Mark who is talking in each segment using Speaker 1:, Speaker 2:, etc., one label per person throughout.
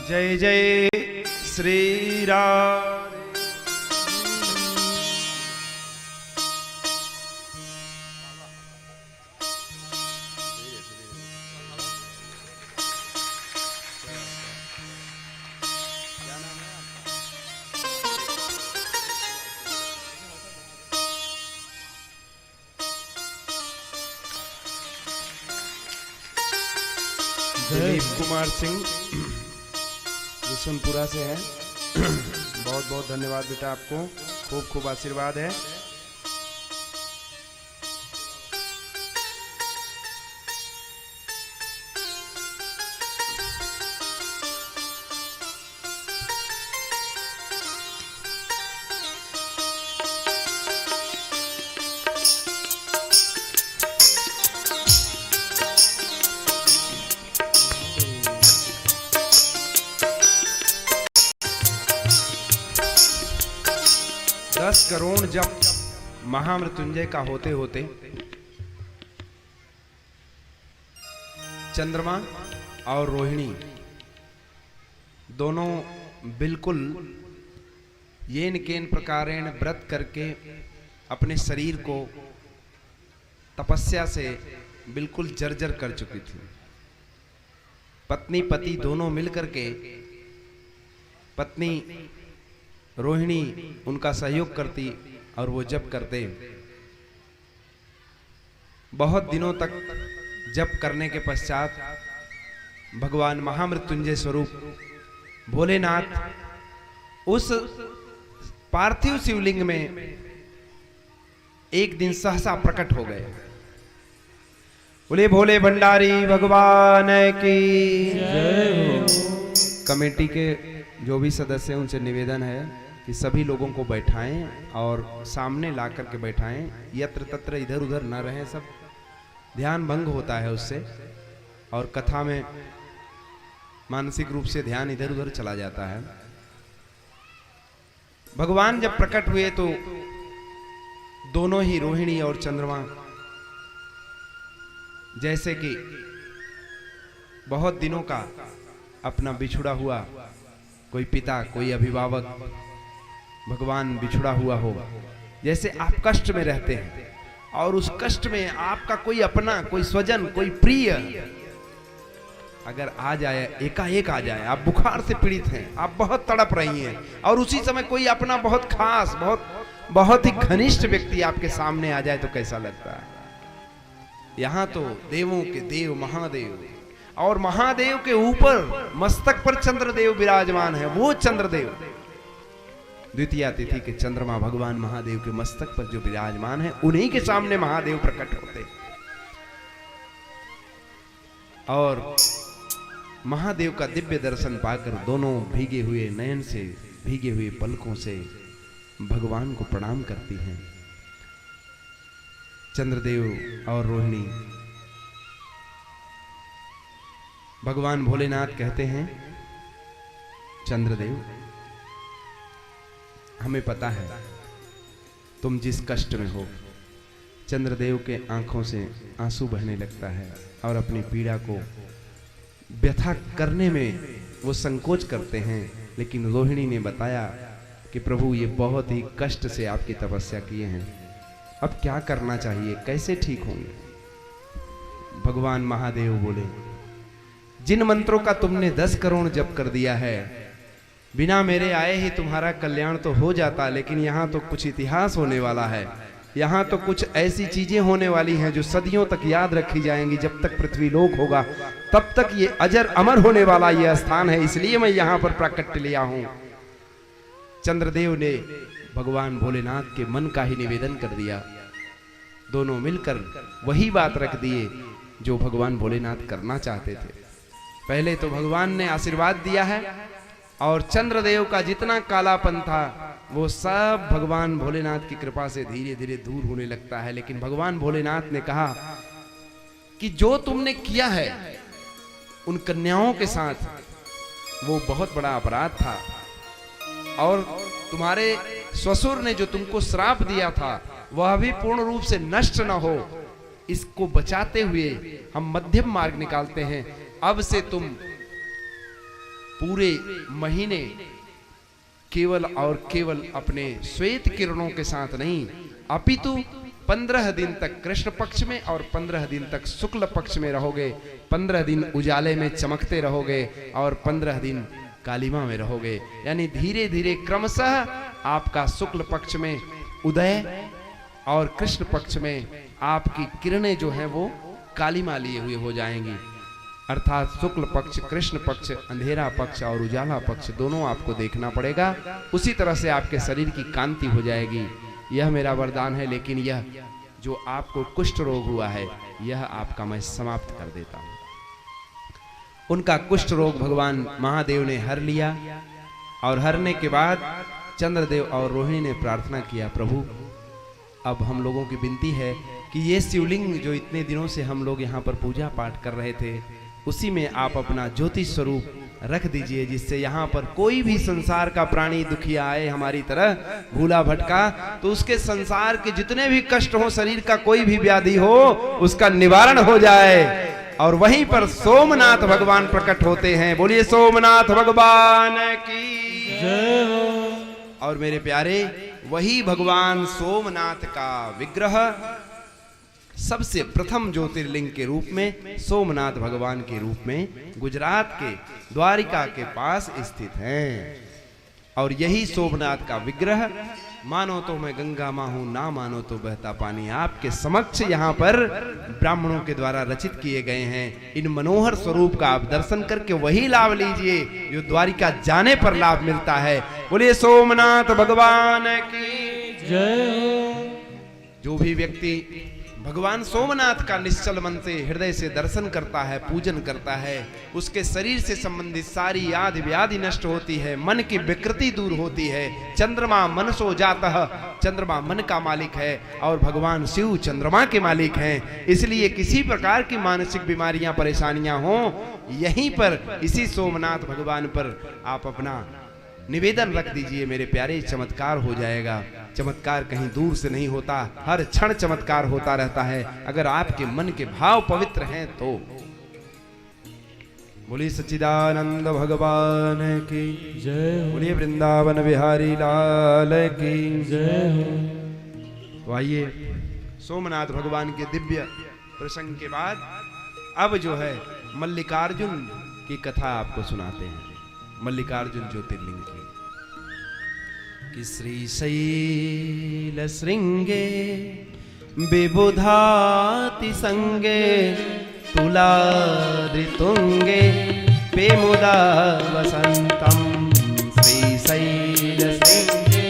Speaker 1: जय जय श्री राम। दिलीप कुमार सिंह यशवंतपुरा से है। बहुत बहुत धन्यवाद बेटा, आपको खूब खूब आशीर्वाद है। दस करोड़ जप महामृत्युंजय का होते होते चंद्रमा और रोहिणी दोनों बिल्कुल येन केन प्रकारेण व्रत करके अपने शरीर को तपस्या से बिल्कुल जर्जर कर चुकी थी। पत्नी पति दोनों मिलकर के, पत्नी रोहिणी उनका सहयोग करती और वो जप करते। बहुत दिनों तक जप करने के पश्चात भगवान महामृत्युंजय स्वरूप भोलेनाथ उस पार्थिव शिवलिंग में एक दिन सहसा प्रकट हो गए। बोले भोले भंडारी भगवान की जय हो। कमेटी के जो भी सदस्य हैं उनसे निवेदन है कि सभी लोगों को बैठाएं और सामने ला करके बैठाएं, यत्र तत्र इधर उधर न रहें, सब ध्यान भंग होता है उससे, और कथा में मानसिक रूप से ध्यान इधर उधर चला जाता है। भगवान जब प्रकट हुए तो दोनों ही रोहिणी और चंद्रमा जैसे कि बहुत दिनों का अपना बिछुड़ा हुआ कोई पिता कोई अभिभावक भगवान बिछुड़ा हुआ हो, जैसे आप कष्ट में रहते हैं और उस कष्ट में आपका कोई अपना कोई स्वजन कोई प्रिय अगर आ जाए, एकाएक आ जाए, आप बुखार से पीड़ित हैं, आप बहुत तड़प रही हैं और उसी समय कोई अपना बहुत खास बहुत ही घनिष्ठ व्यक्ति आपके सामने आ जाए तो कैसा लगता है। यहाँ तो देवों के देव महादेव, और महादेव के ऊपर मस्तक पर चंद्रदेव विराजमान है। वो चंद्रदेव द्वितीया तिथि के चंद्रमा भगवान महादेव के मस्तक पर जो विराजमान है, उन्हीं के सामने महादेव प्रकट होते और महादेव का दिव्य दर्शन पाकर दोनों भीगे हुए नयन से भीगे हुए पलकों से भगवान को प्रणाम करती हैं। चंद्रदेव और रोहिणी भगवान भोलेनाथ कहते हैं, चंद्रदेव हमें पता है तुम जिस कष्ट में हो। चंद्रदेव के आंखों से आंसू बहने लगता है और अपनी पीड़ा को व्यथा करने में वो संकोच करते हैं, लेकिन रोहिणी ने बताया कि प्रभु ये बहुत ही कष्ट से आपकी तपस्या किए हैं, अब क्या करना चाहिए, कैसे ठीक होंगे। भगवान महादेव बोले, जिन मंत्रों का तुमने 10 करोड़ जप कर दिया है, बिना मेरे आए ही तुम्हारा कल्याण तो हो जाता, लेकिन यहाँ तो कुछ इतिहास होने वाला है, यहाँ तो कुछ ऐसी चीजें होने वाली हैं जो सदियों तक याद रखी जाएंगी। जब तक पृथ्वी लोक होगा तब तक ये अजर अमर होने वाला ये स्थान है, इसलिए मैं यहाँ पर प्रकट लिया हूँ। चंद्रदेव ने भगवान भोलेनाथ के मन का ही निवेदन कर दिया। दोनों मिलकर वही बात रख दिए जो भगवान भोलेनाथ करना चाहते थे। पहले तो भगवान ने आशीर्वाद दिया है और चंद्रदेव का जितना कालापन था वो सब भगवान भोलेनाथ की कृपा से धीरे धीरे दूर होने लगता है। लेकिन भगवान भोलेनाथ ने कहा कि जो तुमने किया है उन कन्याओं के साथ वो बहुत बड़ा अपराध था, और तुम्हारे ससुर ने जो तुमको श्राप दिया था वह भी पूर्ण रूप से नष्ट न हो, इसको बचाते हुए हम मध्यम मार्ग निकालते हैं। अब से तुम पूरे महीने केवल और केवल अपने श्वेत किरणों के साथ नहीं, अपितु 15 दिन तक कृष्ण पक्ष में और 15 दिन तक शुक्ल पक्ष में रहोगे। 15 दिन उजाले में चमकते रहोगे और 15 दिन कालिमा में रहोगे। यानी धीरे धीरे क्रमशः आपका शुक्ल पक्ष में उदय और कृष्ण पक्ष में आपकी किरणें जो हैं वो कालिमा लिए हुए हो जाएंगी। अर्थात शुक्ल पक्ष, कृष्ण पक्ष, अंधेरा पक्ष और उजाला पक्ष दोनों आपको देखना पड़ेगा। उसी तरह से आपके शरीर की कांति हो जाएगी। यह मेरा वरदान है। लेकिन यह जो आपको कुष्ठ रोग हुआ है, यह आपका मैं समाप्त कर देता हूं। उनका कुष्ठ रोग भगवान महादेव ने हर लिया और हरने के बाद चंद्रदेव और रोहिणी ने प्रार्थना किया, प्रभु अब हम लोगों की विनती है कि ये शिवलिंग जो इतने दिनों से हम लोग यहाँ पर पूजा पाठ कर रहे थे, उसी में आप अपना ज्योति स्वरूप रख दीजिए, जिससे यहाँ पर कोई भी संसार का प्राणी दुखिया आए हमारी तरह भूला भटका, तो उसके संसार के जितने भी कष्ट हो, शरीर का कोई भी व्याधि हो, उसका निवारण हो जाए। और वहीं पर सोमनाथ भगवान प्रकट होते हैं। बोलिए सोमनाथ भगवान की जय हो। और मेरे प्यारे, वही भगवान सोमनाथ का विग्रह सबसे प्रथम ज्योतिर्लिंग के रूप में सोमनाथ भगवान के रूप में गुजरात के द्वारिका के पास स्थित है। और यही सोमनाथ का विग्रह, मानो तो मैं गंगा मां हूं, ना मानो तो बहता पानी, आपके समक्ष यहाँ पर ब्राह्मणों के द्वारा रचित किए गए हैं। इन मनोहर स्वरूप का आप दर्शन करके वही लाभ लीजिए जो द्वारिका जाने पर लाभ मिलता है। बोलिए सोमनाथ भगवान की जय हो। जो भी व्यक्ति भगवान सोमनाथ का निश्चल मन से, हृदय से दर्शन करता है, पूजन करता है, उसके शरीर से संबंधित सारी आदि व्याधि नष्ट होती है, मन की विकृति दूर होती है। चंद्रमा मनसो जातः, चंद्रमा मन का मालिक है और भगवान शिव चंद्रमा के मालिक हैं। इसलिए किसी प्रकार की मानसिक बीमारियां, परेशानियां हो, यहीं पर इसी सोमनाथ भगवान पर आप अपना निवेदन रख दीजिए मेरे प्यारे, चमत्कार हो जाएगा। चमत्कार कहीं दूर से नहीं होता, हर क्षण चमत्कार होता रहता है अगर आपके मन के भाव पवित्र हैं तो। बोलिए सच्चिदानंद भगवान की जय, बोलिए वृंदावन बिहारी लाल की जय। तो आइए सोमनाथ भगवान के दिव्य प्रसंग के बाद अब जो है मल्लिकार्जुन की कथा आपको सुनाते हैं। मल्लिकार्जुन ज्योतिर्लिंग की कि श्रीशैल श्रृंगे विबुधाति संगे तुलाद्रितुंगे पेमुदा वसंतम। श्रीशैल श्रृंगे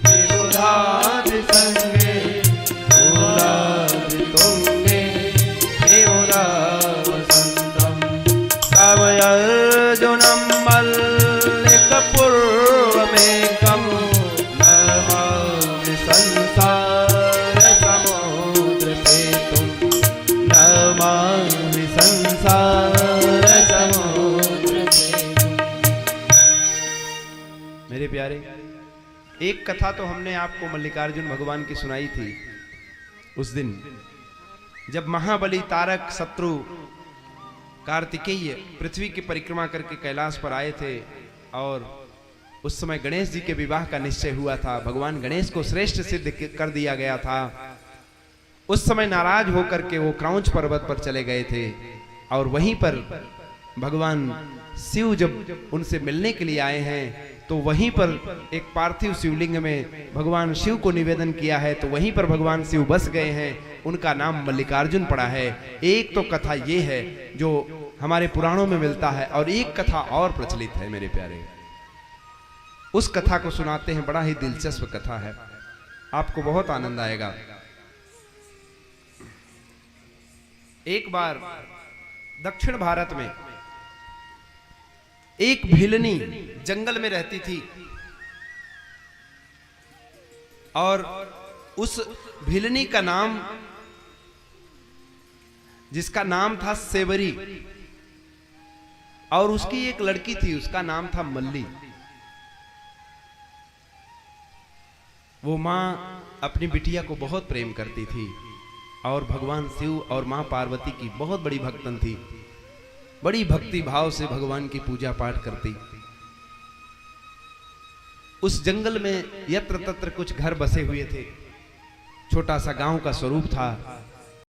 Speaker 1: विबुधाति संगे तुलाद्रितुंगे पेमुदा वसंतम। तव अर्जुनम मल्लिकपूर्वमेकं नमामि संसार समुद्र सेतुं, नमामि संसार समुद्र सेतुं। मेरे प्यारे, एक कथा तो हमने आपको मल्लिकार्जुन भगवान की सुनाई थी उस दिन जब महाबली तारक शत्रु कार्तिकेय पृथ्वी की परिक्रमा करके कैलाश पर आए थे और उस समय गणेश जी के विवाह का निश्चय हुआ था। भगवान गणेश को श्रेष्ठ सिद्ध कर दिया गया था। उस समय नाराज होकर के वो क्रौंच पर्वत पर चले गए थे और वहीं पर भगवान शिव जब उनसे मिलने के लिए आए हैं तो वहीं पर एक पार्थिव शिवलिंग में भगवान शिव को निवेदन किया है, तो वहीं पर भगवान शिव बस गए हैं। उनका नाम मल्लिकार्जुन पड़ा है। एक तो कथा ये है जो हमारे पुराणों में मिलता है और एक कथा और प्रचलित है मेरे प्यारे, उस कथा को सुनाते हैं। बड़ा ही दिलचस्प कथा है, आपको बहुत आनंद आएगा। एक बार दक्षिण भारत में एक भिलनी जंगल में रहती थी और उस भिलनी का नाम, जिसका नाम था सेवरी, और उसकी एक लड़की थी, उसका नाम था मल्ली। वो मां अपनी बिटिया को बहुत प्रेम करती थी और भगवान शिव और मां पार्वती की बहुत बड़ी भक्तन थी। बड़ी भक्ति भाव से भगवान की पूजा पाठ करती। उस जंगल में यत्र तत्र कुछ घर बसे हुए थे, छोटा सा गांव का स्वरूप था।